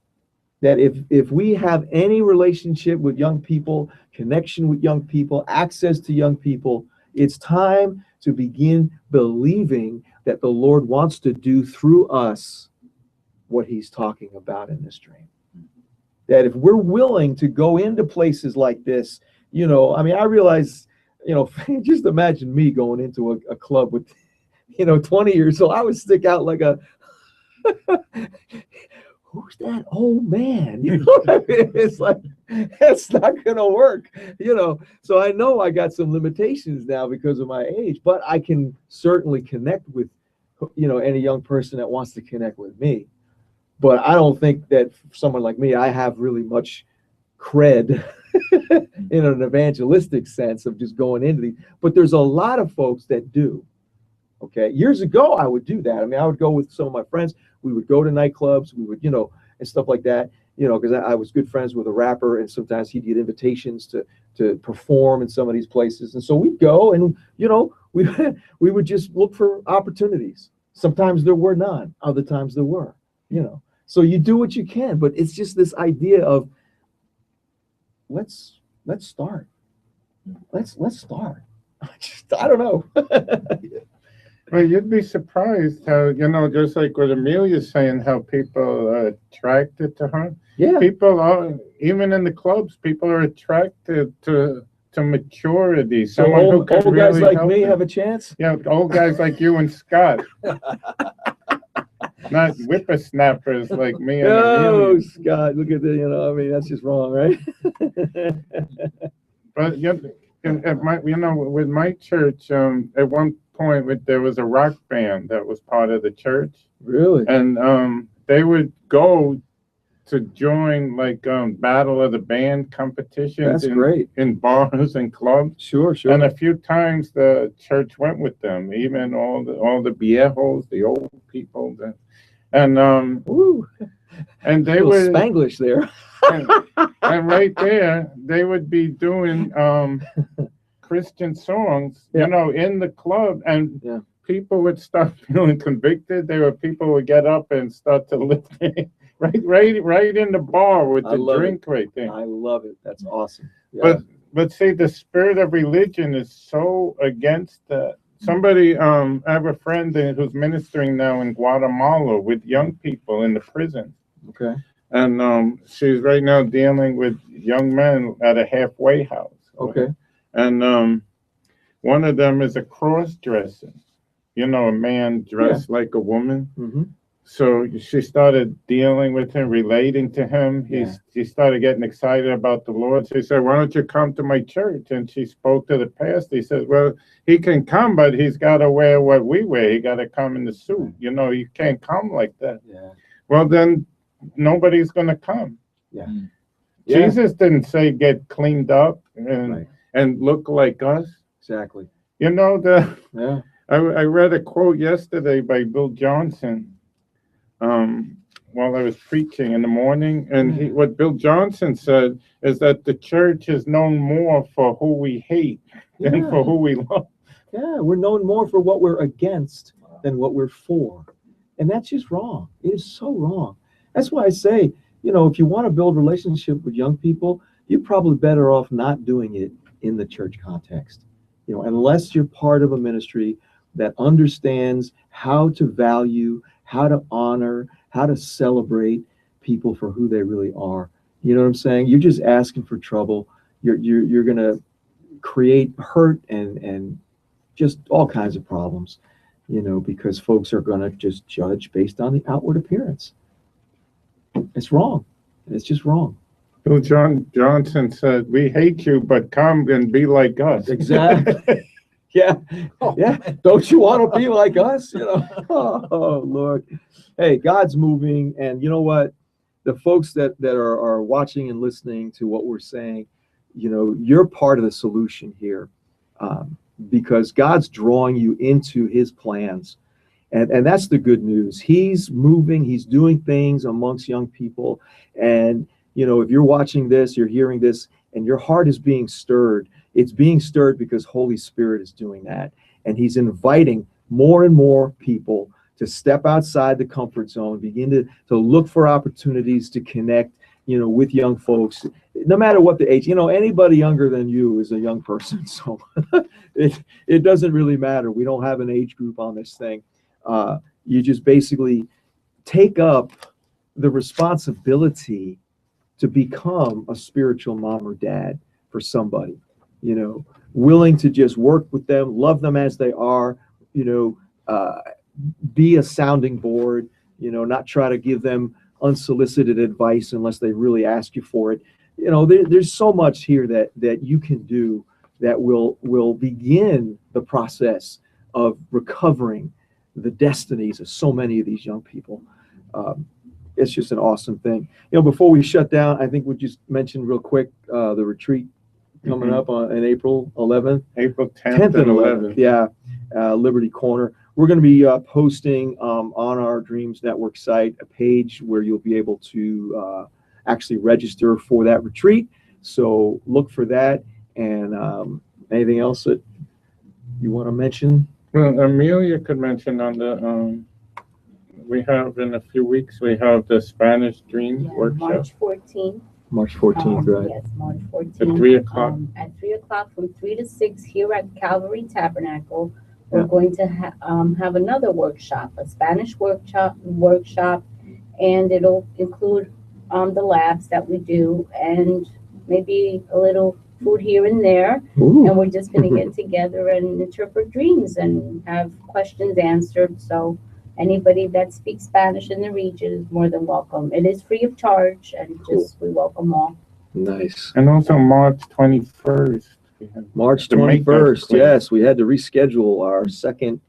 That if we have any relationship with young people, connection with young people, access to young people, it's time to begin believing that the Lord wants to do through us what he's talking about in this dream. That if we're willing to go into places like this, you know, I mean, I realize, you know, just imagine me going into a club with, you know, 20 years old. I would stick out like a, who's that old man? You know what I mean? It's like, that's not going to work, you know. So I know I got some limitations now because of my age, but I can certainly connect with, you know, any young person that wants to connect with me. But I don't think that for someone like me, I have really much cred in an evangelistic sense of just going into these. But there's a lot of folks that do. Okay. Years ago, I would do that. I mean, I would go with some of my friends. We would go to nightclubs. We would, you know, and stuff like that, you know, because I was good friends with a rapper, and sometimes he'd get invitations to perform in some of these places. And so we'd go, and, you know, we would just look for opportunities. Sometimes there were none. Other times there were, you know. So you do what you can, but it's just this idea of let's start. Let's start. I don't know. Well, you'd be surprised how, you know, just like what Amelia's saying, how people are attracted to her. Yeah. People are, even in the clubs, people are attracted to maturity. So Someone who old can guys really like help me them. have a chance? Yeah, old guys like you and Scott. Not whippersnappers like me and Oh, Amelia. Scott, look at the, you know, I mean, that's just wrong, right? But yeah, with my church, at one point there was a rock band that was part of the church. Really? And they would go to join like battle of the band competitions. That's great. In bars and clubs. Sure. And a few times the church went with them, even all the viejos, the old people. And they were Spanglish there. and right there they would be doing Christian songs, in the club, and people would start feeling convicted. People would get up and start to lift right in the bar with the drink right there. I love it. That's awesome. Yeah. But see, the spirit of religion is so against that. Somebody, I have a friend who's ministering now in Guatemala with young people in the prison. Okay. And she's right now dealing with young men at a halfway house. Okay. And one of them is a cross-dresser, a man dressed like a woman. Mm-hmm. So she started dealing with him, relating to him. She started getting excited about the Lord. She said, "Why don't you come to my church?" And she spoke to the pastor. He says, "Well, he can come, but he's got to wear what we wear. He got to come in the suit. You can't come like that." Yeah. Well, then nobody's going to come. Yeah. Jesus didn't say get cleaned up and look like us. Exactly. I read a quote yesterday by Bill Johnson. While I was preaching in the morning, and what Bill Johnson said is that the church is known more for who we hate than for who we love. Yeah, we're known more for what we're against than what we're for. And that's just wrong. It is so wrong. That's why I say, if you want to build relationship with young people, you're probably better off not doing it in the church context. Unless you're part of a ministry that understands how to value, how to honor, how to celebrate people for who they really are. You know what I'm saying? You're just asking for trouble. You're going to create hurt and just all kinds of problems, because folks are going to just judge based on the outward appearance. It's wrong. It's just wrong. Bill Johnson said, "We hate you, but come and be like us." Exactly. Yeah. Don't you want to be like us? Oh, Lord. Hey, God's moving. And you know what? The folks that are watching and listening to what we're saying, you're part of the solution here, because God's drawing you into his plans. And that's the good news. He's moving. He's doing things amongst young people. And, if you're watching this, you're hearing this, and your heart is being stirred, it's being stirred because Holy Spirit is doing that. And he's inviting more and more people to step outside the comfort zone, begin to look for opportunities to connect, with young folks, no matter what the age. Anybody younger than you is a young person. So it doesn't really matter. We don't have an age group on this thing. You just basically take up the responsibility to become a spiritual mom or dad for somebody, willing to just work with them, love them as they are, be a sounding board, not try to give them unsolicited advice unless they really ask you for it. There's so much here that you can do that will begin the process of recovering the destinies of so many of these young people. It's just an awesome thing. Before we shut down, I think we just mentioned real quick the retreat coming up in April 11th. April 10th and 11th. Yeah, Liberty Corner. We're going to be posting on our Dreams Network site a page where you'll be able to actually register for that retreat. So look for that. And anything else that you want to mention? Well, Amelia could mention on the we have in a few weeks, we have the Spanish Dreams workshop. March 14th. March 14th, right? Yes, March 14th. At 3 o'clock. At 3 o'clock from 3 to 6 here at Calvary Tabernacle. We're going to have another workshop, a Spanish workshop, and it'll include the labs that we do and maybe a little food here and there. Ooh. And we're just going to get together and interpret dreams and have questions answered. So anybody that speaks Spanish in the region is more than welcome. It is free of charge, and we welcome all. Nice. And also March 21st, March To make that 21st. clear. Yes, we had to reschedule our second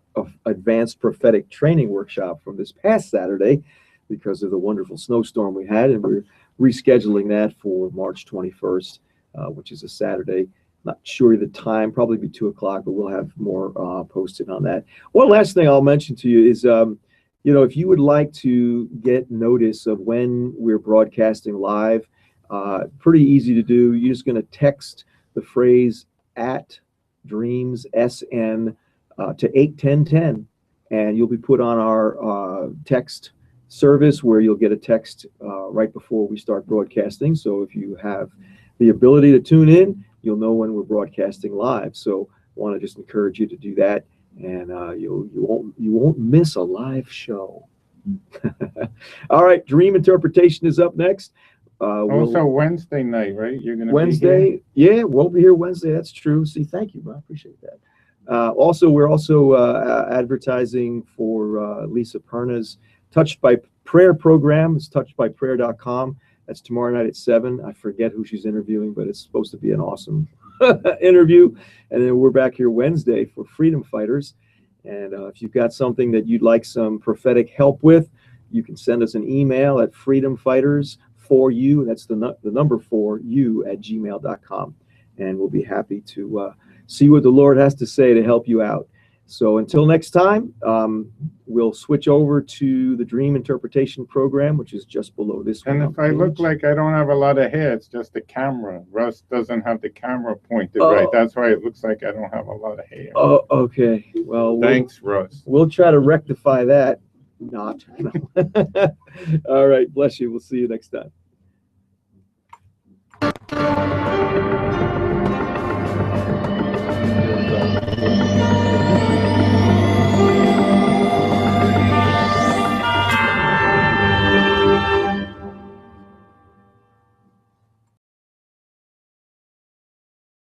advanced prophetic training workshop from this past Saturday because of the wonderful snowstorm we had, and we're rescheduling that for March 21st, which is a Saturday. Not sure the time, probably be 2:00, but we'll have more posted on that. One last thing I'll mention to you is, if you would like to get notice of when we're broadcasting live, pretty easy to do. You're just going to text the phrase @DreamsSN to 81010, and you'll be put on our text service where you'll get a text right before we start broadcasting. So if you have the ability to tune in, you'll know when we're broadcasting live. So I want to just encourage you to do that, and you won't miss a live show. All right, dream interpretation is up next. Also Wednesday night, right? You're going to Wednesday. Yeah, we'll be here Wednesday. That's true. See, thank you. I appreciate that. We're also advertising for Lisa Perna's Touched by Prayer program. It's touchedbyprayer.com. That's tomorrow night at 7. I forget who she's interviewing, but it's supposed to be an awesome interview. And then we're back here Wednesday for Freedom Fighters. And if you've got something that you'd like some prophetic help with, you can send us an email at freedomfighters4u, that's the number 4u @gmail.com. And we'll be happy to see what the Lord has to say to help you out. So until next time, we'll switch over to the dream interpretation program, which is just below this one. And if I look like I don't have a lot of hair, it's just the camera. Russ doesn't have the camera pointed right. That's why it looks like I don't have a lot of hair. Oh, okay. Well, thanks, Russ. We'll try to rectify that. Not. All right. Bless you. We'll see you next time.